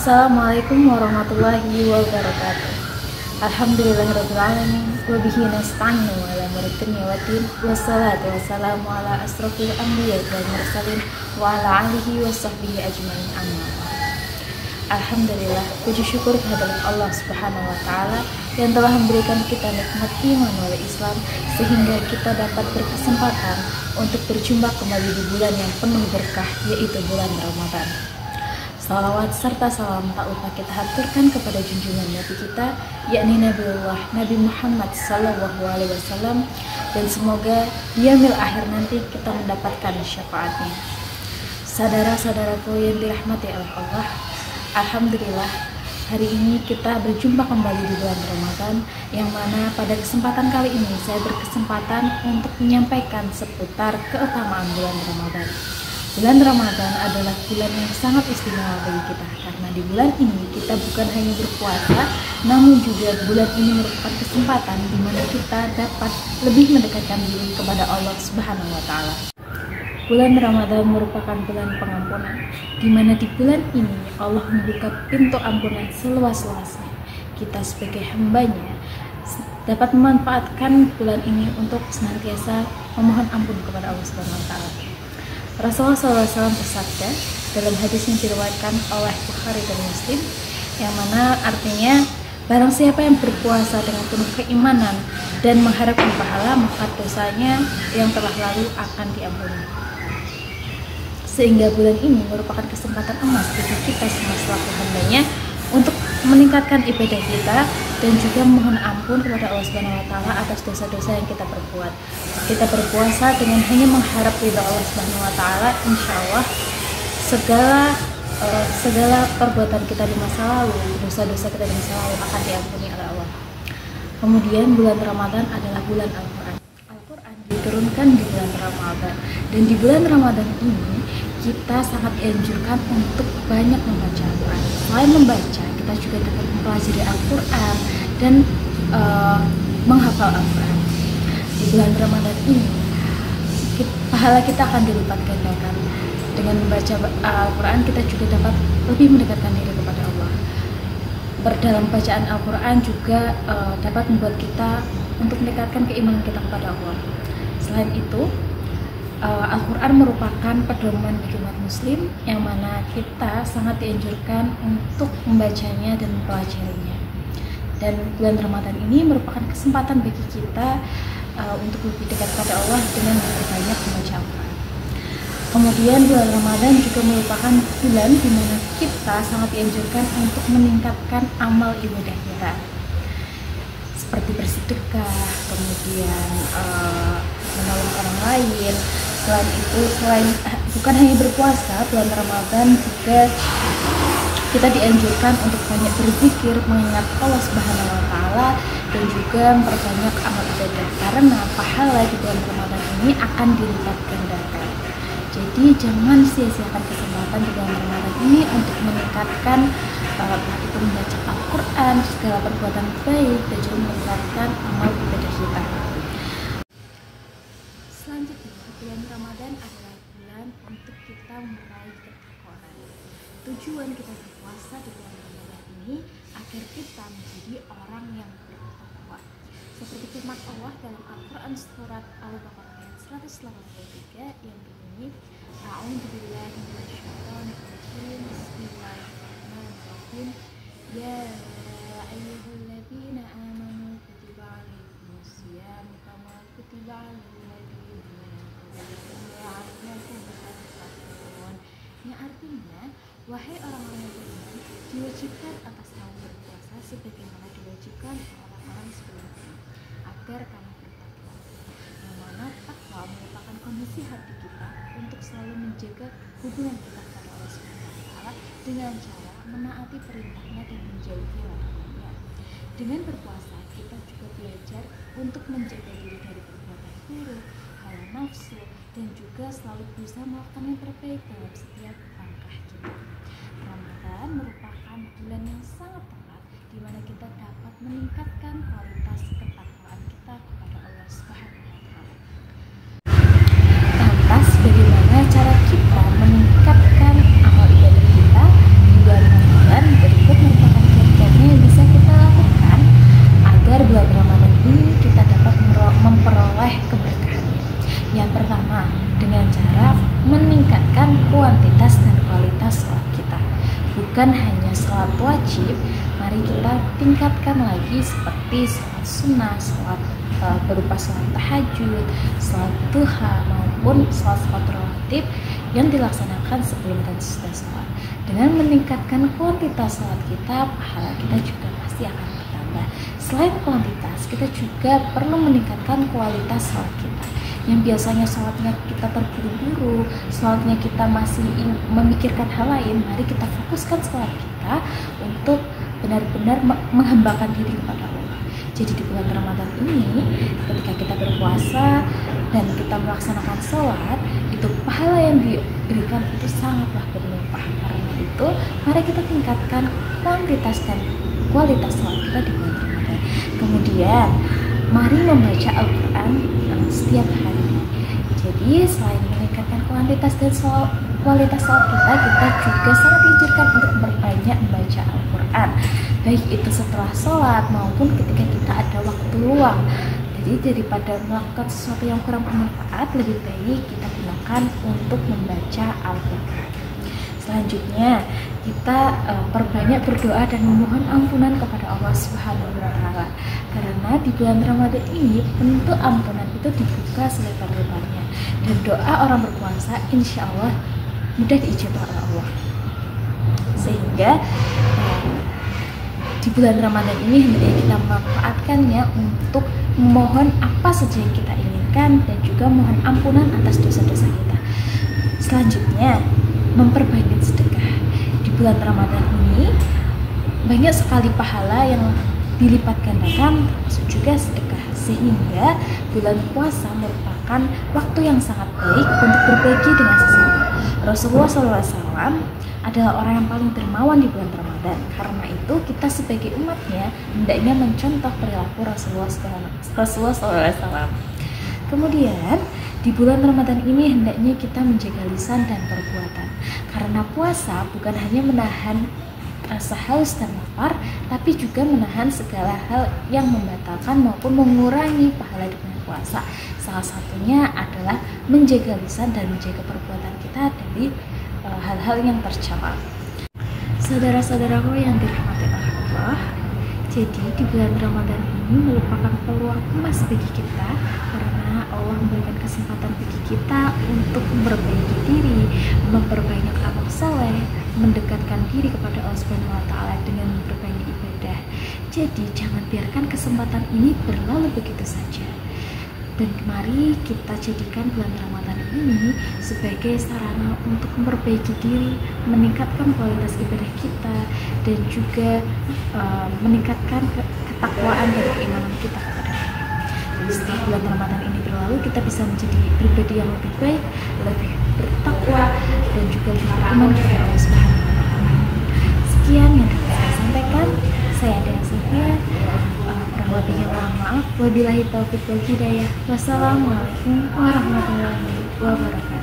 Assalamualaikum warahmatullahi wabarakatuh. Alhamdulillahirabbil alamin wa bihi nasta'inu ala umuri dunya waddin wassalatu wassalamu ala asrofil anbiya'i wal mursalin wa ala alihi washabbihi ajmain amma ba'd. Alhamdulillah, puji syukur kehadirat Allah Subhanahu wa taala yang telah memberikan kita nikmat iman wal Islam sehingga kita dapat berkesempatan untuk berjumpa kembali di bulan yang penuh berkah, yaitu bulan Ramadan. Salawat serta salam tak lupa kita haturkan kepada junjungan Nabi kita, yakni Nabi Muhammad SAW, dan semoga di yaumil akhir nanti kita mendapatkan syafaatnya. Saudara-saudaraku yang dirahmati oleh Allah, alhamdulillah hari ini kita berjumpa kembali di bulan Ramadan, yang mana pada kesempatan kali ini saya berkesempatan untuk menyampaikan seputar keutamaan bulan Ramadan. Bulan Ramadan adalah bulan yang sangat istimewa bagi kita, karena di bulan ini kita bukan hanya berpuasa, namun juga bulan ini merupakan kesempatan di mana kita dapat lebih mendekatkan diri kepada Allah Subhanahu wa taala. Bulan Ramadan merupakan bulan pengampunan, di mana di bulan ini Allah membuka pintu ampunan seluas-luasnya. Kita sebagai hambanya dapat memanfaatkan bulan ini untuk senantiasa memohon ampun kepada Allah Subhanahu wa taala. Rasulullah SAW bersabda dalam hadis yang diriwayatkan oleh Bukhari dan Muslim, yang mana artinya barang siapa yang berpuasa dengan penuh keimanan dan mengharapkan pahala, maka dosanya yang telah lalu akan diampuni. Sehingga bulan ini merupakan kesempatan emas bagi kita semua selaku hambanya untuk meningkatkan ibadah kita dan juga mohon ampun kepada Allah Subhanahu wa taala atas dosa-dosa yang kita perbuat. Kita berpuasa dengan hanya mengharap ridha Allah Subhanahu wa taala, insya Allah segala perbuatan kita di masa lalu, dosa-dosa kita di masa lalu akan diampuni oleh Allah. Kemudian bulan Ramadan adalah bulan Al-Quran. Al-Quran diturunkan di bulan Ramadan, dan di bulan Ramadan ini kita sangat dianjurkan untuk banyak membaca Al-Quran. Selain membaca, kita juga dapat mempelajari Al-Quran dan menghafal Al-Quran. Di bulan Ramadan ini, pahala kita akan dilipat gandakan. Dengan membaca Al-Quran, kita juga dapat lebih mendekatkan diri kepada Allah. Dalam bacaan Al-Quran juga dapat membuat kita untuk mendekatkan keimanan kita kepada Allah. Selain itu, Al-Quran merupakan pedoman bagi umat muslim, yang mana kita sangat dianjurkan untuk membacanya dan mempelajarinya. Dan bulan Ramadan ini merupakan kesempatan bagi kita untuk lebih dekat kepada Allah dengan memperbanyak membaca Al-Quran. Kemudian bulan Ramadan juga merupakan bulan di mana kita sangat dianjurkan untuk meningkatkan amal ibadah kita, seperti bersedekah, kemudian menolong orang lain. Selain itu, bukan hanya berpuasa, bulan Ramadan juga kita dianjurkan untuk banyak berzikir, mengingat Allah Subhanahu wa taala, dan juga memperbanyak amal ibadah, karena pahala di bulan Ramadan ini akan dilipat gandakan. Jadi jangan sia-siakan kesempatan di bulan Ramadan ini untuk meningkatkan itu membaca Al-Quran, segala perbuatan baik, dan juga meningkatkan amal ibadah kita. Selanjutnya, bulan Ramadan adalah bulan untuk kita meraih ketakwaan. Tujuan kita berpuasa di bulan Ramadan ini agar kita menjadi orang yang bertakwa. Seperti firman Allah dalam Al-Quran surat Al-Baqarah ayat 183 yang berbunyi, A'udzubillahi minasyaitonir rajim, Bismillahirrahmanirrahim, Ya ayyuhalladzina amanu kutiba alaikumus shiyam kama kutiba alal ladzina yang artinya, wahai orang-orang yang beriman, diwajibkan atas kamu berpuasa sebagaimana diwajibkan orang-orang sebelumnya, agar kamu bertakwa. Yang mana takwa merupakan kondisi hati kita untuk selalu menjaga hubungan kita kepada Allah Subhanahu wa taala dengan cara menaati perintahnya dan menjauhi larangannya. Dengan berpuasa, kita juga belajar untuk menjaga diri dari perbuatan buruk, hawa nafsu, dan juga selalu berusaha melakukan yang terbaik dalam setiap langkah kita. Ramadan merupakan bulan yang sangat tepat di mana kita dapat meningkatkan kualitas ketakwaan kita kepada Allah Subhanahu wa taala. Lantas, bagaimana cara kita meningkatkan amal ibadah kita di bulan Ramadan bukan hanya sholat wajib, mari kita tingkatkan lagi seperti sholat sunnah, sholat berupa sholat tahajud, sholat duha, maupun sholat rawatib yang dilaksanakan sebelum dan sesudah sholat. Dengan meningkatkan kuantitas sholat kita, pahala kita juga pasti akan bertambah. Selain kuantitas, kita juga perlu meningkatkan kualitas sholat kita. Yang biasanya sholatnya kita terburu-buru, sholatnya kita masih memikirkan hal lain, mari kita fokuskan sholat kita untuk benar-benar menghambakan diri kepada Allah. Jadi di bulan Ramadan ini, ketika kita berpuasa dan kita melaksanakan sholat, itu pahala yang diberikan itu sangatlah berlimpah. Karena itu, mari kita tingkatkan kuantitas dan kualitas sholat kita di bulan Ramadan. Kemudian, mari membaca Al-Quran setiap hari. Jadi selain meningkatkan kuantitas dan kualitas sholat kita juga sangat dianjurkan untuk berbanyak membaca Al-Quran, baik itu setelah sholat maupun ketika kita ada waktu luang. Jadi daripada melakukan sesuatu yang kurang bermanfaat, lebih baik kita gunakan untuk membaca Al-Quran. Selanjutnya, kita perbanyak berdoa dan memohon ampunan kepada Allah Subhanahu wa Ta'ala. Karena di bulan Ramadan ini pintu ampunan itu dibuka selebar-lebarnya, dan doa orang berpuasa insya Allah mudah diijabah oleh Allah. Sehingga di bulan Ramadan ini hendaknya kita memanfaatkannya untuk memohon apa saja yang kita inginkan dan juga mohon ampunan atas dosa-dosa kita. Selanjutnya, memperbanyak sedekah. Di bulan Ramadan ini banyak sekali pahala yang dilipat gandakan, termasuk juga sedekah, sehingga bulan puasa merupakan waktu yang sangat baik untuk berbagi dengan sesama. Rasulullah SAW adalah orang yang paling dermawan di bulan Ramadan. Karena itu kita sebagai umatnya hendaknya mencontoh perilaku Rasulullah SAW. Kemudian di bulan Ramadan ini hendaknya kita menjaga lisan dan perbuatan, karena puasa bukan hanya menahan rasa haus dan lapar, tapi juga menahan segala hal yang membatalkan maupun mengurangi pahala di bulan puasa. Salah satunya adalah menjaga lisan dan menjaga perbuatan kita dari hal-hal yang tercela. Saudara-saudaraku yang dirahmati Allah, jadi di bulan Ramadan ini merupakan peluang emas bagi kita, karena Allah memberikan kesempatan bagi kita untuk memperbaiki diri, memperbanyak amal soleh, mendekatkan diri kepada Allah Subhanahu wa Ta'ala dengan memperbanyak ibadah. Jadi jangan biarkan kesempatan ini berlalu begitu saja. Dan mari kita jadikan bulan Ramadan ini sebagai sarana untuk memperbaiki diri, meningkatkan kualitas ibadah kita, dan juga meningkatkan ketakwaan dan keimanan kita kepada Allah. Jadi setelah bulan Ramadan ini berlalu, kita bisa menjadi pribadi yang lebih baik, lebih bertakwa, dan juga lebih beriman kepada Allah Subhanahu wa Ta'ala. Sekian yang dapat saya sampaikan. Saya Dea Sofia. Kurang lebihnya mohon maaf. Wabillahi taufiq wal hidayah. Wassalamualaikum warahmatullahi wabarakatuh.